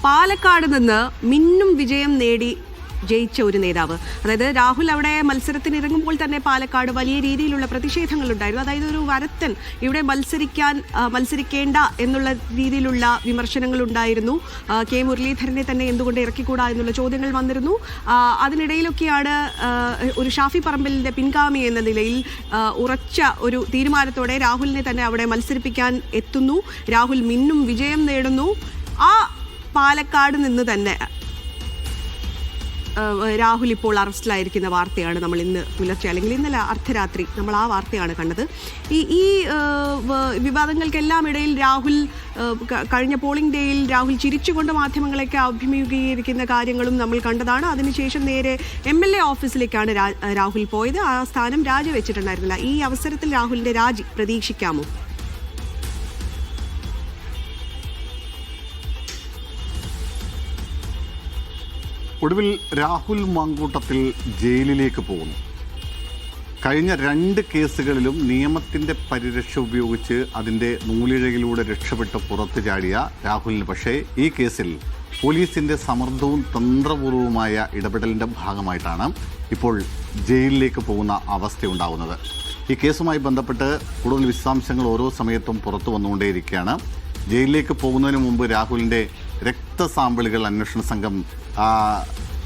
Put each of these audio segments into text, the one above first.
പാലക്കാട് നിന്ന് മിന്നും വിജയം നേടി ജയിച്ച ഒരു നേതാവ്, അതായത് രാഹുൽ അവിടെ മത്സരത്തിന് ഇറങ്ങുമ്പോൾ തന്നെ പാലക്കാട് വലിയ രീതിയിലുള്ള പ്രതിഷേധങ്ങളുണ്ടായിരുന്നു. അതായത് ഒരു വരത്തൻ ഇവിടെ മത്സരിക്കേണ്ട എന്നുള്ള രീതിയിലുള്ള വിമർശനങ്ങൾ ഉണ്ടായിരുന്നു. കെ മുരളീധരനെ തന്നെ എന്തുകൊണ്ട് ഇറക്കിക്കൂടാ എന്നുള്ള ചോദ്യങ്ങൾ വന്നിരുന്നു. അതിനിടയിലൊക്കെയാണ് ഒരു ഷാഫി പറമ്പലിന്റെ പിൻഗാമി എന്ന നിലയിൽ ഉറച്ച ഒരു തീരുമാനത്തോടെ രാഹുലിനെ തന്നെ അവിടെ മത്സരിപ്പിക്കാൻ എത്തുന്നു. രാഹുൽ മിന്നും വിജയം നേടുന്നു. ആ പാലക്കാട് നിന്ന് തന്നെ രാഹുൽ ഇപ്പോൾ അറസ്റ്റിലായിരിക്കുന്ന വാർത്തയാണ് നമ്മൾ ഇന്ന് പുലർച്ചെ, അല്ലെങ്കിൽ ഇന്നലെ അർദ്ധരാത്രി നമ്മൾ ആ വാർത്തയാണ് കണ്ടത്. ഈ വിവാദങ്ങൾക്കെല്ലാം ഇടയിൽ രാഹുൽ കഴിഞ്ഞ പോളിംഗ് ഡേയിൽ രാഹുൽ ചിരിച്ചുകൊണ്ട് മാധ്യമങ്ങളെയൊക്കെ അഭിമുഖീകരിക്കുന്ന കാര്യങ്ങളും നമ്മൾ കണ്ടതാണ്. അതിനുശേഷം നേരെ MLA ഓഫീസിലേക്കാണ് രാഹുൽ പോയത്. ആ സ്ഥാനം രാജിവെച്ചിട്ടുണ്ടായിരുന്നില്ല. ഈ അവസരത്തിൽ രാഹുലിന്റെ രാജി പ്രതീക്ഷിക്കാമോ? ഒടുവിൽ രാഹുൽ മാങ്കൂട്ടത്തിൽ ജയിലിലേക്ക് പോകുന്നു. കഴിഞ്ഞ 2 കേസുകളിലും നിയമത്തിൻ്റെ പരിരക്ഷ ഉപയോഗിച്ച് അതിൻ്റെ നൂലിഴയിലൂടെ രക്ഷപ്പെട്ട് പുറത്തു ചാടിയ രാഹുലിന് പക്ഷേ ഈ കേസിൽ പോലീസിൻ്റെ സമർത്ഥവും തന്ത്രപൂർവവുമായ ഇടപെടലിൻ്റെ ഭാഗമായിട്ടാണ് ഇപ്പോൾ ജയിലിലേക്ക് പോകുന്ന അവസ്ഥയുണ്ടാകുന്നത്. ഈ കേസുമായി ബന്ധപ്പെട്ട് കൂടുതൽ വിശദാംശങ്ങൾ ഓരോ സമയത്തും പുറത്തു വന്നുകൊണ്ടേയിരിക്കുകയാണ്. ജയിലിലേക്ക് പോകുന്നതിന് മുമ്പ് രാഹുലിൻ്റെ രക്തസാമ്പിളുകൾ അന്വേഷണ സംഘം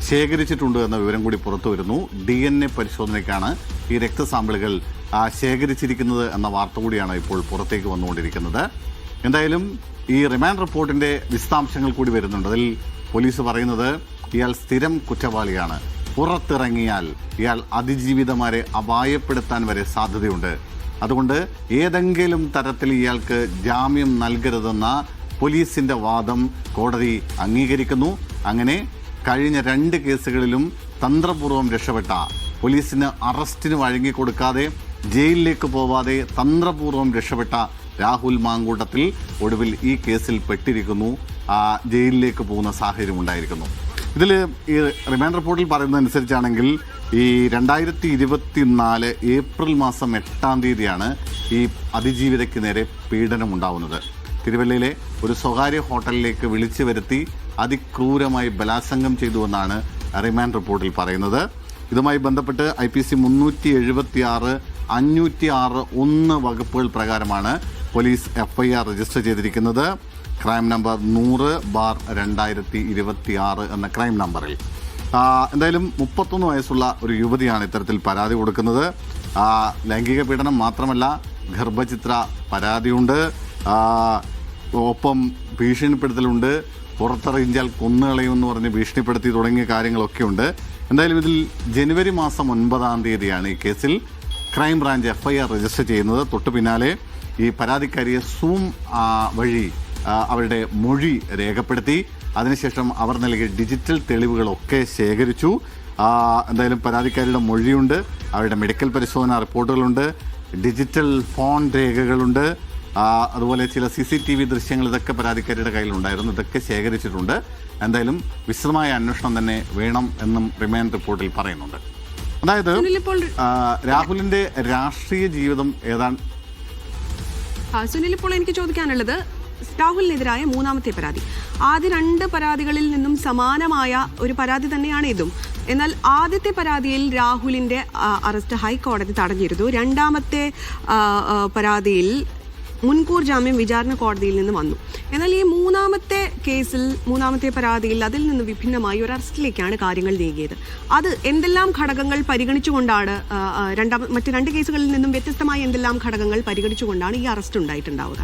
ശേഖരിച്ചിട്ടുണ്ട് എന്ന വിവരം കൂടി പുറത്തു വരുന്നു. DNA പരിശോധനയ്ക്കാണ് ഈ രക്തസാമ്പിളുകൾ ശേഖരിച്ചിരിക്കുന്നത് എന്ന വാർത്ത കൂടിയാണ് ഇപ്പോൾ പുറത്തേക്ക് വന്നുകൊണ്ടിരിക്കുന്നത്. എന്തായാലും ഈ റിമാൻഡ് റിപ്പോർട്ടിൻ്റെ വിശദാംശങ്ങൾ കൂടി വരുന്നുണ്ട്. അതിൽ പോലീസ് പറയുന്നത് ഇയാൾ സ്ഥിരം കുറ്റവാളിയാണ്, പുറത്തിറങ്ങിയാൽ ഇയാൾ അതിജീവിതമാരെ അപായപ്പെടുത്താൻ വരെ സാധ്യതയുണ്ട്, അതുകൊണ്ട് ഏതെങ്കിലും തരത്തിൽ ഇയാൾക്ക് ജാമ്യം നൽകരുതെന്ന പോലീസിൻ്റെ വാദം കോടതി അംഗീകരിക്കുന്നു. അങ്ങനെ കഴിഞ്ഞ 2 കേസുകളിലും തന്ത്രപൂർവ്വം രക്ഷപ്പെട്ട, പോലീസിന് അറസ്റ്റിന് വഴങ്ങിക്കൊടുക്കാതെ ജയിലിലേക്ക് പോവാതെ തന്ത്രപൂർവ്വം രക്ഷപ്പെട്ട രാഹുൽ മാങ്കൂട്ടത്തിൽ ഒടുവിൽ ഈ കേസിൽ പെട്ടിരിക്കുന്നു. ജയിലിലേക്ക് പോകുന്ന സാഹചര്യം ഉണ്ടായിരിക്കുന്നു. ഇതിൽ ഈ റിമാൻഡ് റിപ്പോർട്ടിൽ പറയുന്നതനുസരിച്ചാണെങ്കിൽ ഈ 2024 ഏപ്രിൽ മാസം 8-ാം തീയതിയാണ് ഈ അതിജീവിതയ്ക്ക് നേരെ പീഡനം ഉണ്ടാവുന്നത്. തിരുവല്ലയിലെ ഒരു സ്വകാര്യ ഹോട്ടലിലേക്ക് വിളിച്ചു വരുത്തി അതിക്രൂരമായി ബലാത്സംഗം ചെയ്തുവെന്നാണ് റിമാൻഡ് റിപ്പോർട്ടിൽ പറയുന്നത്. ഇതുമായി ബന്ധപ്പെട്ട് IPC 376, 506(1) വകുപ്പുകൾ പ്രകാരമാണ് പോലീസ് FIR രജിസ്റ്റർ ചെയ്തിരിക്കുന്നത്. ക്രൈം നമ്പർ 100/2026 എന്ന ക്രൈം നമ്പറിൽ. എന്തായാലും 31 വയസ്സുള്ള ഒരു യുവതിയാണ് ഇത്തരത്തിൽ പരാതി കൊടുക്കുന്നത്. ലൈംഗിക പീഡനം മാത്രമല്ല, ഗർഭചിത്ര പരാതിയുണ്ട്, ഒപ്പം ഭീഷണിപ്പെടുത്തലുണ്ട്, പുറത്തിറങ്ങിയാൽ കൊന്നുകളയുമെന്ന് പറഞ്ഞ് ഭീഷണിപ്പെടുത്തി തുടങ്ങിയ കാര്യങ്ങളൊക്കെ ഉണ്ട്. എന്തായാലും ഇതിൽ ജനുവരി മാസം 9-ാം തീയതിയാണ് ഈ കേസിൽ ക്രൈം ബ്രാഞ്ച് FIR രജിസ്റ്റർ ചെയ്യുന്നത്. തൊട്ടു പിന്നാലെ ഈ പരാതിക്കാരിയെ സൂം വഴി അവരുടെ മൊഴി രേഖപ്പെടുത്തി. അതിനുശേഷം അവർ നൽകിയ ഡിജിറ്റൽ തെളിവുകളൊക്കെ ശേഖരിച്ചു. എന്തായാലും പരാതിക്കാരിയുടെ മൊഴിയുണ്ട്, അവരുടെ മെഡിക്കൽ പരിശോധന റിപ്പോർട്ടുകളുണ്ട്, ഡിജിറ്റൽ ഫോൺ രേഖകളുണ്ട്, അതുപോലെ ചില CCTV ദൃശ്യങ്ങൾ, ഇതൊക്കെ പരാതിക്കാരിയുടെ കയ്യിലുണ്ടായിരുന്നു. ഇതൊക്കെ ശേഖരിച്ചിട്ടുണ്ട്. എന്തായാലും വിശദമായ അന്വേഷണം തന്നെ വേണം എന്നും റിമാൻഡ് റിപ്പോർട്ടിൽ പറയുന്നുണ്ട്. അതായത് രാഹുലിന്റെ രാഷ്ട്രീയ ജീവിതം ഏതാണ് സുനിൽ, ഇപ്പോൾ എനിക്ക് ചോദിക്കാനുള്ളത് രാഹുലിനെതിരായ 3ാമത്തെ പരാതി. ആദ്യ 2 പരാതികളിൽ നിന്നും സമാനമായ ഒരു പരാതി തന്നെയാണ് ഇതും. എന്നാൽ ആദ്യത്തെ പരാതിയിൽ രാഹുലിന്റെ അറസ്റ്റ് ഹൈക്കോടതി തടഞ്ഞിരുന്നു. 2ാമത്തെ പരാതിയിൽ മുൻകൂർ ജാമ്യം വിചാരണ കോടതിയിൽ നിന്ന് വന്നു. എന്നാൽ ഈ 3ാമത്തെ കേസിൽ, 3ാമത്തെ പരാതിയിൽ അതിൽ നിന്ന് വിഭിന്നമായി ഒരു അറസ്റ്റിലേക്കാണ് കാര്യങ്ങൾ നീങ്ങിയത്. അത് എന്തെല്ലാം ഘടകങ്ങൾ പരിഗണിച്ചുകൊണ്ടാണ്, മറ്റ് 2 കേസുകളിൽ നിന്നും വ്യത്യസ്തമായ എന്തെല്ലാം ഘടകങ്ങൾ പരിഗണിച്ചുകൊണ്ടാണ് ഈ അറസ്റ്റ് ഉണ്ടായിട്ടുണ്ടാവുക?